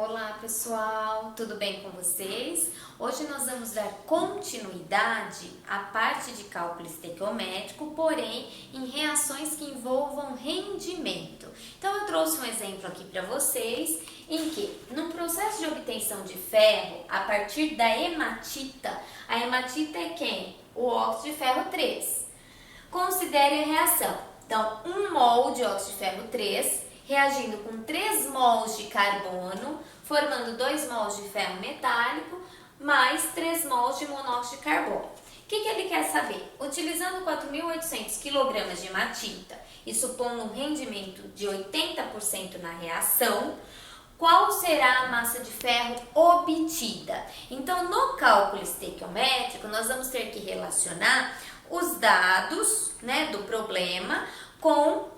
Olá pessoal, tudo bem com vocês? Hoje nós vamos dar continuidade à parte de cálculo estequiométrico, porém em reações que envolvam rendimento. Então eu trouxe um exemplo aqui para vocês em que no processo de obtenção de ferro a partir da hematita, a hematita é quem? O óxido de ferro 3. Considere a reação. Então 1 mol de óxido de ferro 3 reagindo com 3 mols de carbono, formando 2 mols de ferro metálico, mais 3 mols de monóxido de carbono. O que ele quer saber? Utilizando 4.800 kg de hematita e supondo um rendimento de 80% na reação, qual será a massa de ferro obtida? Então, no cálculo estequiométrico, nós vamos ter que relacionar os dados, do problema com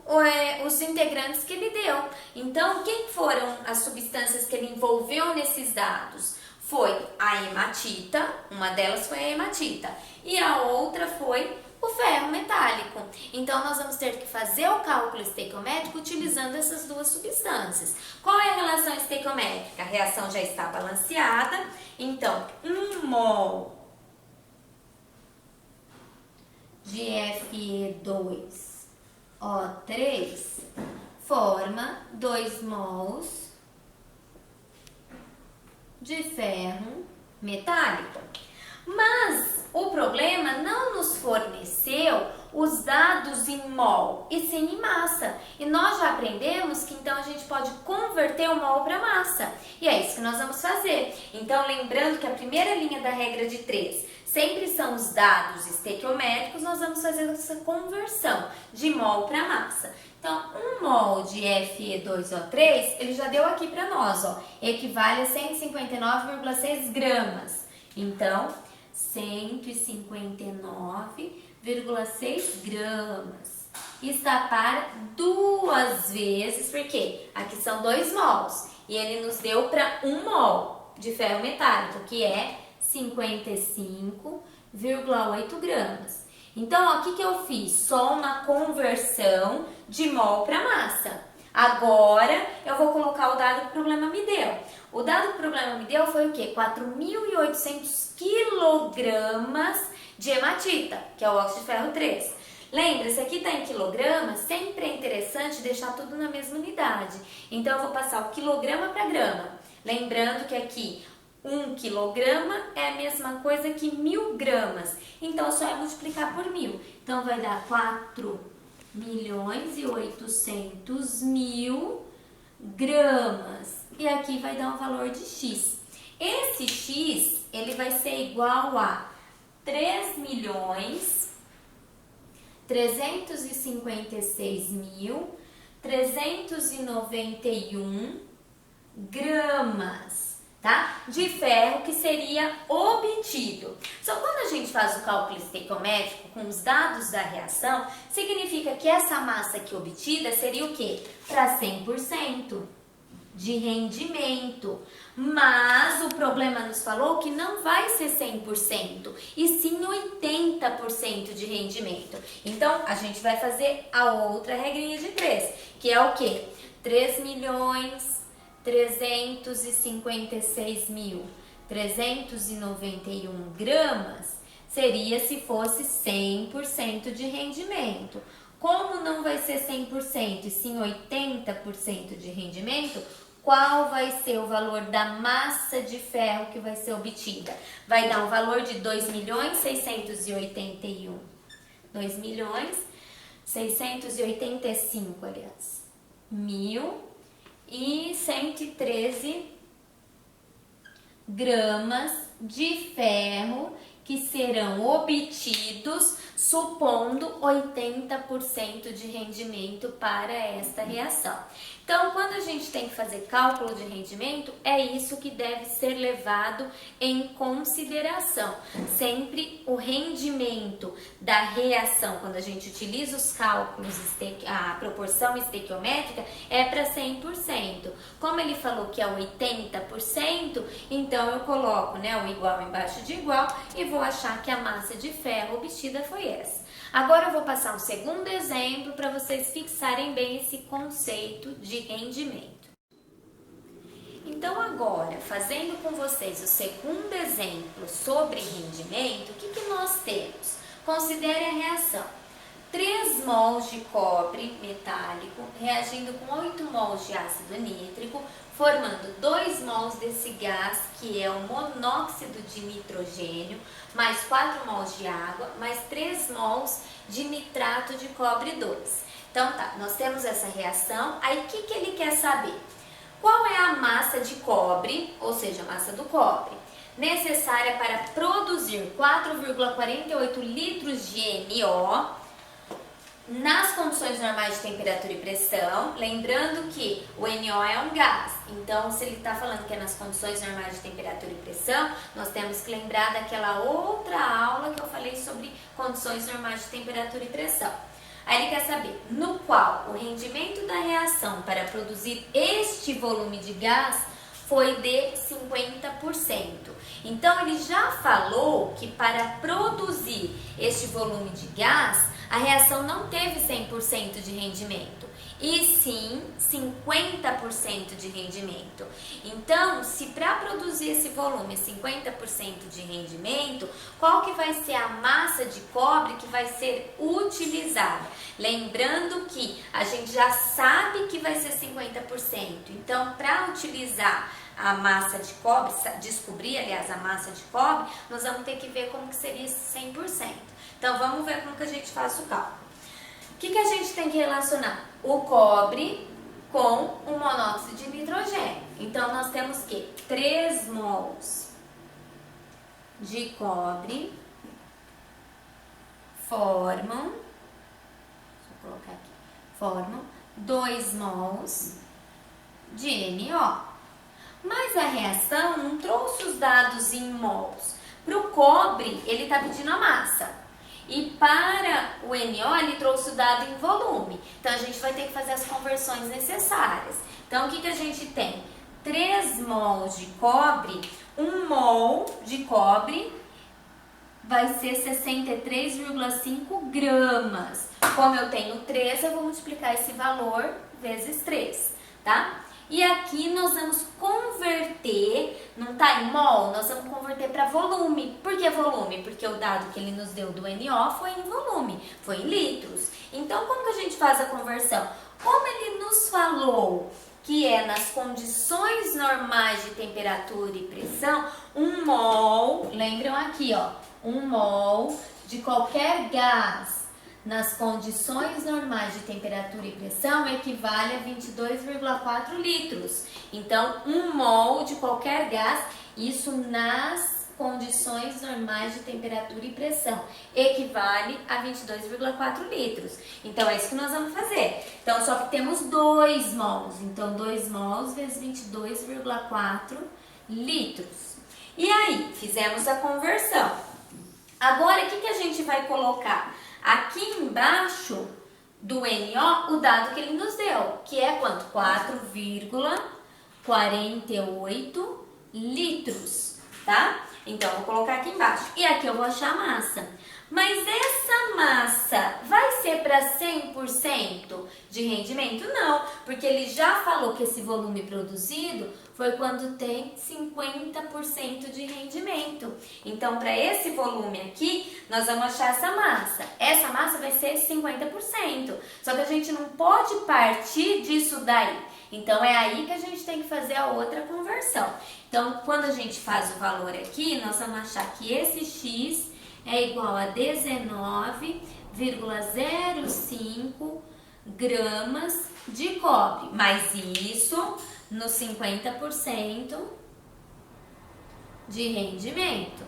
os integrantes que ele deu. Então, quem foram as substâncias que ele envolveu nesses dados? Foi a hematita, uma delas foi a hematita, e a outra foi o ferro metálico. Então, nós vamos ter que fazer o cálculo estequiométrico utilizando essas duas substâncias. Qual é a relação estequiométrica? A reação já está balanceada, então 1 mol de Fe2O3 forma 2 mols de ferro metálico. Mas o problema não nos forneceu os dados em mol, e sim em massa. E nós já aprendemos que então a gente pode converter o mol para massa. E é isso que nós vamos fazer. Então, lembrando que a primeira linha da regra de 3 sempre são os dados estequiométricos, nós vamos fazer essa conversão de mol para massa. Então, 1 mol de Fe2O3, ele já deu aqui para nós, equivale a 159,6 gramas. Então, 159,6 gramas. Está para 2 vezes, porque aqui são 2 mols, e ele nos deu para 1 mol de ferro metálico, que é 55,8 gramas. Então, o que eu fiz? Só uma conversão de mol para massa. Agora, eu vou colocar o dado que o problema me deu. O dado que o problema me deu foi o quê? 4.800 quilogramas de hematita, que é o óxido de ferro 3. Lembra, se aqui está em quilogramas, sempre é interessante deixar tudo na mesma unidade. Então, eu vou passar o quilograma para grama. Lembrando que aqui 1 quilograma é a mesma coisa que 1.000 gramas. Então, só é multiplicar por 1.000. Então, vai dar 4.800.000 gramas. E aqui vai dar um valor de X. Esse X, ele vai ser igual a 3.356.391 gramas. Tá? De ferro que seria obtido. Só quando a gente faz o cálculo estequiométrico com os dados da reação, significa que essa massa aqui obtida seria o quê? Para 100% de rendimento. Mas o problema nos falou que não vai ser 100%, e sim 80% de rendimento. Então, a gente vai fazer a outra regrinha de 3, que é o quê? 3.356.391 gramas seria se fosse 100% de rendimento. Como não vai ser 100% e sim 80% de rendimento, qual vai ser o valor da massa de ferro que vai ser obtida? Vai dar um valor de 2.681. 2.685, aliás. 1.113 gramas de ferro que serão obtidos supondo 80% de rendimento para esta reação. Então, quando a gente tem que fazer cálculo de rendimento, é isso que deve ser levado em consideração. Sempre o rendimento da reação, quando a gente utiliza os cálculos, a proporção estequiométrica, é para 100%. Como ele falou que é 80%, então eu coloco o igual embaixo de igual e vou achar que a massa de ferro obtida foi essa. Agora eu vou passar um segundo exemplo para vocês fixarem bem esse conceito de rendimento. Então agora, fazendo com vocês o segundo exemplo sobre rendimento, o que nós temos? Considere a reação. 3 mols de cobre metálico reagindo com 8 mols de ácido nítrico, formando 2 mols desse gás, que é o monóxido de nitrogênio, mais 4 mols de água, mais 3 mols de nitrato de cobre 2. Então tá, nós temos essa reação, aí o que ele quer saber? Qual é a massa de cobre, ou seja, a massa do cobre, necessária para produzir 4,48 litros de NO nas condições normais de temperatura e pressão? Lembrando que o NO é um gás, então se ele está falando que é nas condições normais de temperatura e pressão, nós temos que lembrar daquela outra aula que eu falei sobre condições normais de temperatura e pressão. Aí ele quer saber no qual o rendimento da reação para produzir este volume de gás foi de 50%. Então ele já falou que para produzir este volume de gás, a reação não teve 100% de rendimento, e sim 50% de rendimento. Então, se para produzir esse volume 50% de rendimento, qual que vai ser a massa de cobre que vai ser utilizada? Lembrando que a gente já sabe que vai ser 50%. Então, para utilizar a massa de cobre, descobrir, aliás, a massa de cobre, nós vamos ter que ver como que seria esse 100%. Então, vamos ver como que a gente faz o cálculo. O que a gente tem que relacionar? O cobre com o monóxido de nitrogênio. Então, nós temos que 3 mols de cobre formam 2 mols de NO. Mas a reação não trouxe os dados em mols. Para o cobre, ele está pedindo a massa. E para o NO, ele trouxe o dado em volume. Então, a gente vai ter que fazer as conversões necessárias. Então, o que a gente tem? 3 mols de cobre, 1 mol de cobre vai ser 63,5 gramas. Como eu tenho 3, eu vou multiplicar esse valor vezes 3, tá? E aqui nós vamos converter, não tá em mol, nós vamos converter para volume. Por que volume? Porque o dado que ele nos deu do NO foi em volume, foi em litros. Então, como que a gente faz a conversão? Como ele nos falou que é nas condições normais de temperatura e pressão, 1 mol, lembram aqui, ó, 1 mol de qualquer gás nas condições normais de temperatura e pressão equivale a 22,4 litros. Então, 1 mol de qualquer gás, isso nas condições normais de temperatura e pressão, equivale a 22,4 litros. Então, é isso que nós vamos fazer. Então, só que temos 2 mols. Então, 2 mols vezes 22,4 litros. E aí, fizemos a conversão. Agora, o que a gente vai colocar? Aqui embaixo do NO, o dado que ele nos deu, que é quanto? 4,48 litros, tá? Então, vou colocar aqui embaixo. E aqui eu vou achar a massa. Mas essa massa vai ser para 100% de rendimento? Não, porque ele já falou que esse volume produzido foi quando tem 50% de rendimento. Então, para esse volume aqui, nós vamos achar essa massa. Essa massa vai ser 50%. Só que a gente não pode partir disso daí. Então, é aí que a gente tem que fazer a outra conversão. Então, quando a gente faz o valor aqui, nós vamos achar que esse X é igual a 19,05 gramas de cobre. Mas isso no 50% de rendimento.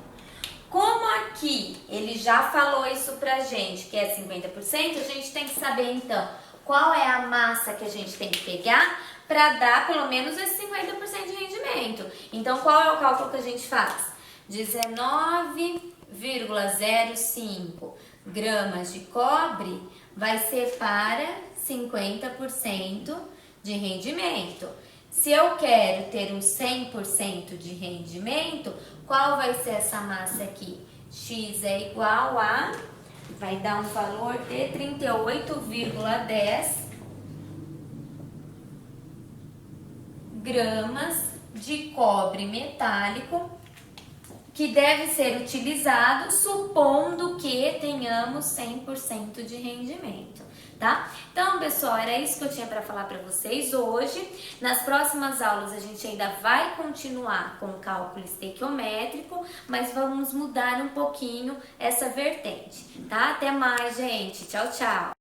Como aqui ele já falou isso pra gente, que é 50%, a gente tem que saber então qual é a massa que a gente tem que pegar para dar pelo menos esse 50% de rendimento. Então, qual é o cálculo que a gente faz? 19,05 gramas de cobre vai ser para 50% de rendimento. Se eu quero ter um 100% de rendimento, qual vai ser essa massa aqui? X é igual a, vai dar um valor de 38,10 gramas de cobre metálico que deve ser utilizado supondo que tenhamos 100% de rendimento, tá? Então, pessoal, era isso que eu tinha para falar para vocês hoje. Nas próximas aulas a gente ainda vai continuar com o cálculo estequiométrico, mas vamos mudar um pouquinho essa vertente, tá? Até mais, gente. Tchau, tchau.